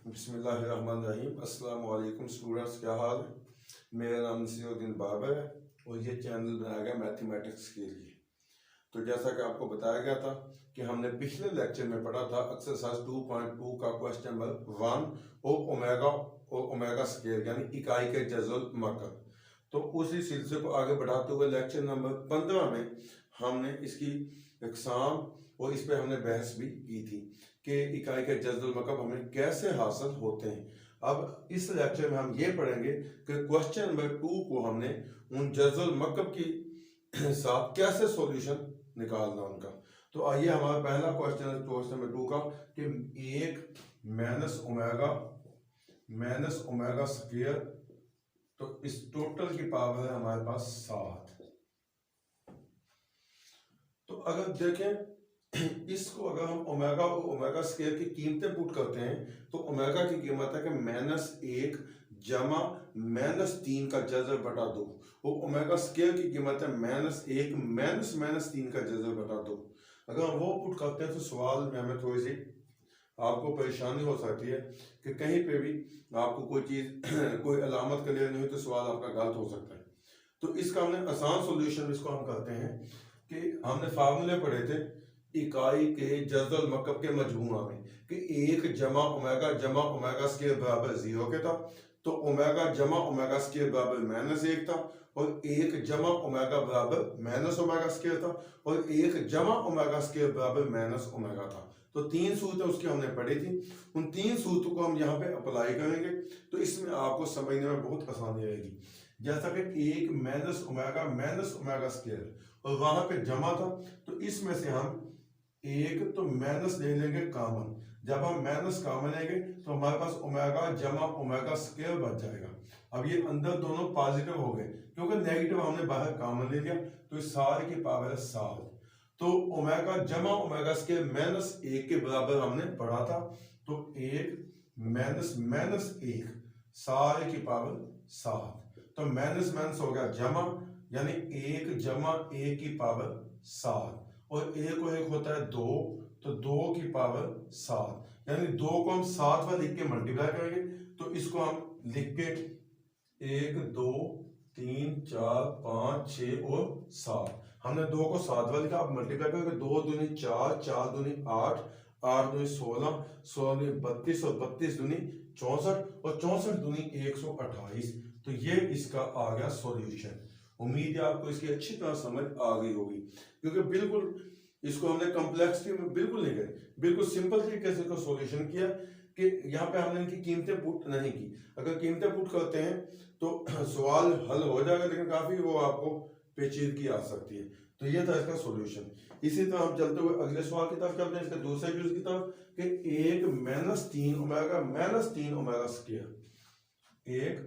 बिस्मिल्लाहिर्रहमानिर्रहीम। अस्सलाम वालेकुम स्टूडेंट्स, क्या हाल है। मेरा नाम नसीरुद्दीन बाबर है और ये चैनल बनाया गया मैथमेटिक्स के लिए। तो जैसा कि आपको बताया गया था कि हमने पिछले लेक्चर में पढ़ा था एक्सरसाइज 2.2 का क्वेश्चन नंबर 1 और ओमेगा स्केयर यानी इकाई के जज़ुल मरकब। तो उसी सिलसिले को आगे बढ़ाते हुए लेक्चर नंबर 15 में हमने इसकी इकसाम और इस पर हमने बहस भी की थी कि इकाई के जज़ुल मरकब हमें कैसे हासिल होते हैं। अब इस लेक्चर में हम ये पढ़ेंगे कि क्वेश्चन नंबर 2 को हमने उन जज़ुल मरकब की साथ कैसे सॉल्यूशन निकालना उनका। तो आइए, हमारा पहला क्वेश्चन है क्वेश्चन नंबर 2 का कि एक माइनस ओमेगा स्क्वायर, तो इस टोटल की पावर है हमारे पास 7। तो अगर देखें इसको, अगर हम ओमेगा और ओमेगा स्क्वायर की कीमतें पुट करते हैं तो ओमेगा की कीमत है कि -1 जमा -3 का जज़र बटा 2 और ओमेगा स्क्वायर की कीमत है -1 -3 का जज़र बटा 2। अगर हम वो पुट करते हैं तो सवाल में हमें थोड़ी सी आपको परेशानी हो सकती है कि कहीं पे भी आपको कोई चीज़ कोई अलामत क्लियर नहीं हुई तो सवाल आपका गलत हो सकता है। तो इसका हमने आसान सॉल्यूशन इसको हम करते हैं कि हमने फार्मूले पढ़े थे इकाई के जज़ुल मरकब के मजमूआ में कि 1 जमा ओमेगा स्क्वायर बराबर 0 के था, तो ओमेगा जमा ओमेगा स्क्वायर बराबर -1 था, और 1 जमा ओमेगा बराबर माइनस ओमेगा स्क्वायर था, और 1 जमा ओमेगा स्क्वायर बराबर माइनस ओमेगा था। तो 3 सूत्र उसकी हमने पढ़ी थी। उन 3 सूत्र को हम यहाँ पे अप्लाई करेंगे तो इसमें आपको समझने में बहुत आसानी रहेगी। जैसा कि 1 माइनस ओमेगा स्क्वायर और वहां पे जमा था, तो इसमें से हम एक तो माइनस ले लेंगे कॉमन। जब हम माइनस कॉमन लेंगे तो हमारे पास ओमेगा जमा ओमेगा स्क्वायर बच जाएगा। अब ये अंदर दोनों पॉजिटिव हो गए क्योंकि नेगेटिव हमने बाहर कॉमन ले लिया, तो इस सारे की पावर है 7। तो ओमेगा जमा ओमेगा स्क्वायर -1 के बराबर हमने पढ़ा था, तो 1 -1 सारे की पावर 7। तो माइनस माइनस हो गया जमा, यानी 1 जमा 1 की पावर 7, और 1 को 1 होता है 2, तो 2 की पावर 7, यानी 2 को हम 7 बार लिख के मल्टीप्लाई करेंगे। तो इसको हम लिख के 1 2 3 4 5 6 और 7, हमने 2 को 7 बार लिखा। अब मल्टीप्लाई करेंगे 2 दूनी 4, 4 दूनी 8, 8 दूनी 16, 16 दूनी 32 और 32 दूनी 64 और 64 दूनी 128। तो ये इसका आ गया सॉल्यूशन। उम्मीद है आपको इसकी अच्छी तरह समझ आ गई होगी, क्योंकि बिल्कुल इसको हमने कॉम्प्लेक्सिटी में बिल्कुल नहीं गए, बिल्कुल सिंपल तरीके से इसको सॉल्यूशन किया कि यहाँ पे हमने इनकी कीमतें पुट नहीं की। अगर कीमतें पुट करते हैं तो सवाल हल हो जाएगा, लेकिन काफी वो आपको पेचीदगी आ सकती है। तो ये था इसका सॉल्यूशन। इसी तरह हम चलते हुए अगले सवाल की तरफ चलते हैं, इसके दूसरे जूस की तरफ कि 1 -3 ओमेगा स्क्वायर, 1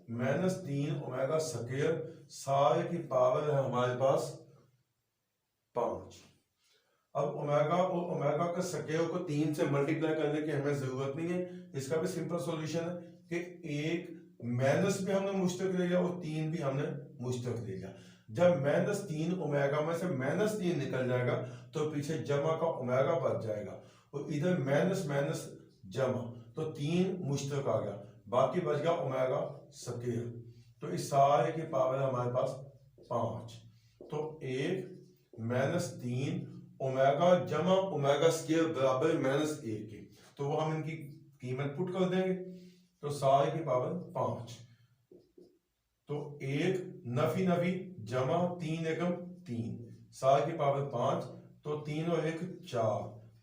-3 ओमेगा स्क्वायर सारे की पावर है हमारे पास 5। अब ओमेगा और ओमेगा का स्क्वायर को 3 से मल्टीप्लाई करने की हमें जरूरत नहीं है। इसका भी सिंपल सॉल्यूशन है कि 1 माइनस भी हमने मुश्तक ले लिया और 3 भी हमने मुश्तक ले लिया। जब -3 ओमेगा में से -3 निकल जाएगा तो पीछे जमा का ओमेगा बच जाएगा, और इधर माइनस माइनस जमा, तो 3 मुश्तक आ गया, बाकी बच गया ओमेगा स्क्वायर। तो इस सारे की पावर है हमारे पास 5। तो 1 -3 ओमेगा जमा ओमेगा स्क्वायर बराबर -1 के, तो वो हम इनकी कीमत पुट कर देंगे, तो सारे की पावर 5। तो 1 नफी नफी जमा 3 एकम 3, सारे की पावर 5, तो 3 और 1 4,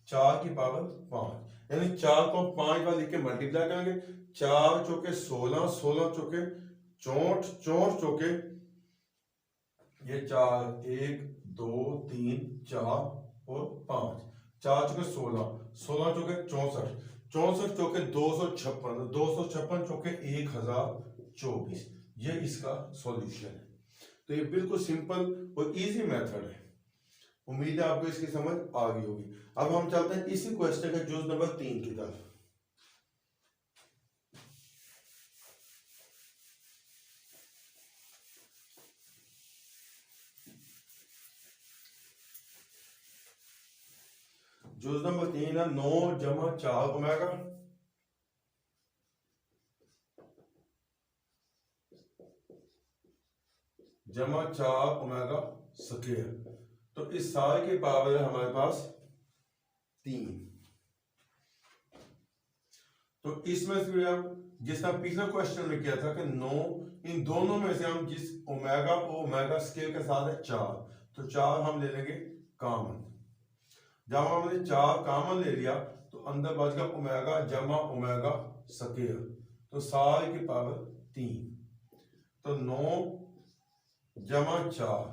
4 की पावर 5, यानी 4 को हम 5 बार लिख के मल्टीप्लाई करेंगे। 4 चौके 16, 16 चौके 64, 64 चौके ये 4, 1 2 3 4 और 5, 4 चौके 16, 16 चौके 64, 64 चौके 256, 256 चौके 1024। ये इसका सॉल्यूशन है। तो ये बिल्कुल सिंपल और इजी मेथड है। उम्मीद है आपको इसकी समझ आ गई होगी। अब हम चलते हैं इसी क्वेश्चन के जूस नंबर 3 की तरफ। जुज नंबर 3 है 9 जमा 4 ओमेगा जमा 4 ओमेगा स्क्वायर। तो इस सारे की पावर है हमारे पास 3। तो इसमें से हम जिस तरह पिछले क्वेश्चन में किया था कि 9, इन दोनों में से हम जिस ओमेगा को ओमेगा स्क्वायर के साथ है 4, तो 4 हम ले लेंगे कॉमन। जब हमने 4 कॉमन ले लिया तो अंदर बच गया ओमेगा जमा ओमेगा स्क्वायर, तो सारे की पावर 3। तो 9 जमा 4,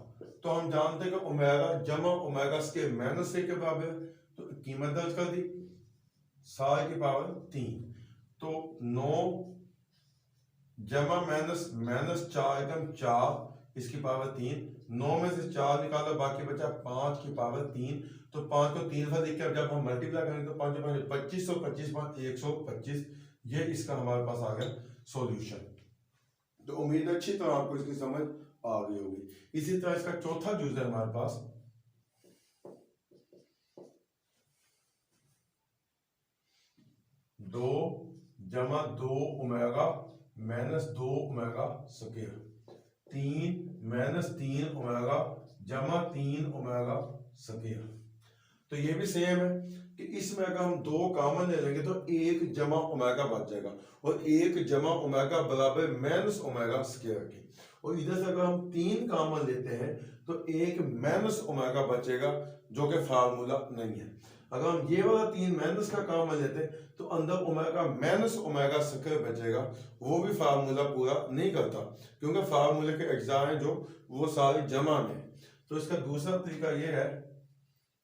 तो हम जानते हैं कि ओमेगा जमा ओमेगा स्क्वायर माइनस 1 के बराबर है, तो कीमत दर्ज कर दी सारे की पावर 3। तो 9 जमा माइनस 4 एकदम 4, इसकी पावर 3। 9 में से 4 निकालो, बाकी बचा 5 की पावर 3। तो 5 को 3 बार देखकर जब हम मल्टीप्लाई करेंगे तो 5 25, 25 125, ये इसका हमारे पास आ गया सॉल्यूशन। तो उम्मीद है अच्छी तरह आपको इसकी समझ आ गई होगी। इसी तरह इसका चौथा जूज है हमारे पास 2 जमा 2 omega minus 2 omega square. 3 minus 3 omega जमा 3 ओमेगा स्क्वायर। तो ये भी सेम है कि इसमें अगर हम 2 कॉमन ले लेंगे तो 1 जमा ओमेगा बच जाएगा, और 1 जमा ओमेगा बराबर माइनस ओमेगा स्क्वायर के। और इधर से अगर हम 3 कॉमन लेते हैं तो 1 माइनस ओमेगा बचेगा, जो कि फार्मूला नहीं है। अगर हम ये वाला 3 माइनस का कॉमन लेते हैं तो अंदर ओमेगा माइनस ओमेगा स्क्वायर बचेगा, वो भी फार्मूला पूरा नहीं करता, क्योंकि फार्मूले के अज्जा हैं जो वो सारे जमा में। तो इसका दूसरा तरीका ये है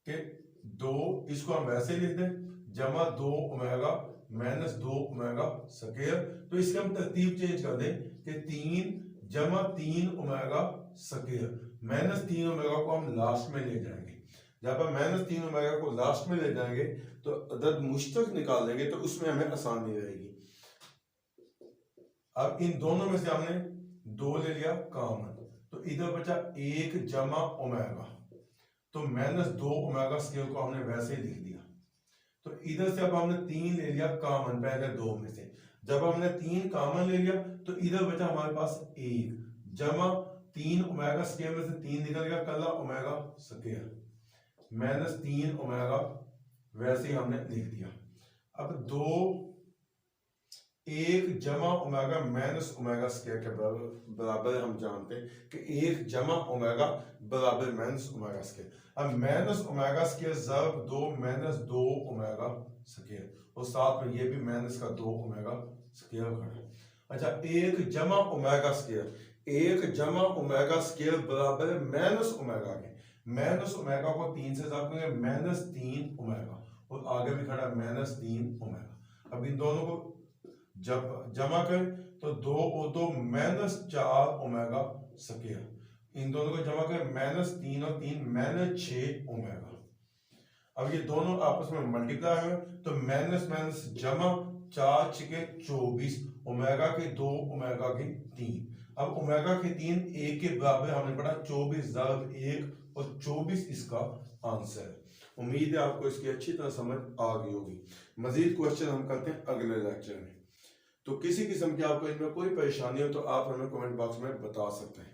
कि 2 इसको हम वैसे लिख दें, जमा 2 ओमेगा माइनस 2 ओमेगा स्क्वायर। तो इसकी हम तरतीब चेंज कर दें कि 3 जमा 3 ओमेगा स्क्वायर। माइनस 3 ओमेगा को हम लास्ट में ले जाएंगे। जब हम माइनस 3 ओमेगा को लास्ट में ले जाएंगे तो अदद मुश्तरक निकाल लेंगे, तो उसमें हमें आसानी रहेगी। अब इन दोनों में से हमने 2 ले लिया कॉमन, तो इधर बचा 1 जमा ओमेगा, तो माइनस 2 ओमेगा स्क्वायर को हमने वैसे ही लिख दिया। तो इधर से अब हमने 3 ले लिया कॉमन पहले 2 में से। जब हमने 3 कॉमन ले लिया तो इधर बचा हमारे पास 1 जमा 3 ओमेगा स्क्वायर में से 3 निकल गया, कला ओमेगा स्क्वायर माइनस 3 ओमेगा वैसे ही हमने लिख दिया। अब 2 1 जमा ओमेगा माइनस ओमेगा स्क्वायर के बराबर हम जानते हैं कि 1 जमा ओमेगा बराबर माइनस ओमेगा स्क्वायर। अब माइनस ओमेगा स्क्वायर ज़रब 2 माइनस 2 ओमेगा स्क्वायर, और साथ में ये भी माइनस का 2 ओमेगा स्क्वायर खड़ा। अच्छा, 1 जमा ओमेगा स्क्वायर, 1 जमा ओमेगा स्क्वायर बराबर माइनस ओमेगा के। माइनस ओमेगा को 3 से ज़रब करेंगे, माइनस 3 ओमेगा, और आगे भी खड़ा माइनस 3 ओमेगा। अब इन दोनों को जब जमा करें तो 2 और 2 माइनस 4 ओमेगा स्क्वायर। इन दोनों को जमा करें माइनस 3 और 3 माइनस 6 ओमेगा। अब ये दोनों आपस में मल्टीप्लाई हुए तो माइनस माइनस जमा 4 6 24 ओमेगा के 2 ओमेगा के 3। अब ओमेगा के 3 1 के बराबर हमने पढ़ा 24 ज़रब 1, और 24 इसका आंसर है। उम्मीद है आपको इसकी अच्छी तरह समझ आ गई होगी। मजीद क्वेश्चन हम करते हैं अगले लेक्चर में। तो किसी किस्म की आपको इनमें कोई परेशानी हो तो आप हमें कमेंट बॉक्स में बता सकते हैं।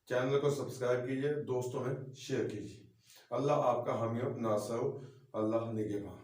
चैनल को सब्सक्राइब कीजिए, दोस्तों में शेयर कीजिए। अल्लाह आपका हामी और नासर हो। अल्लाह निगहबान।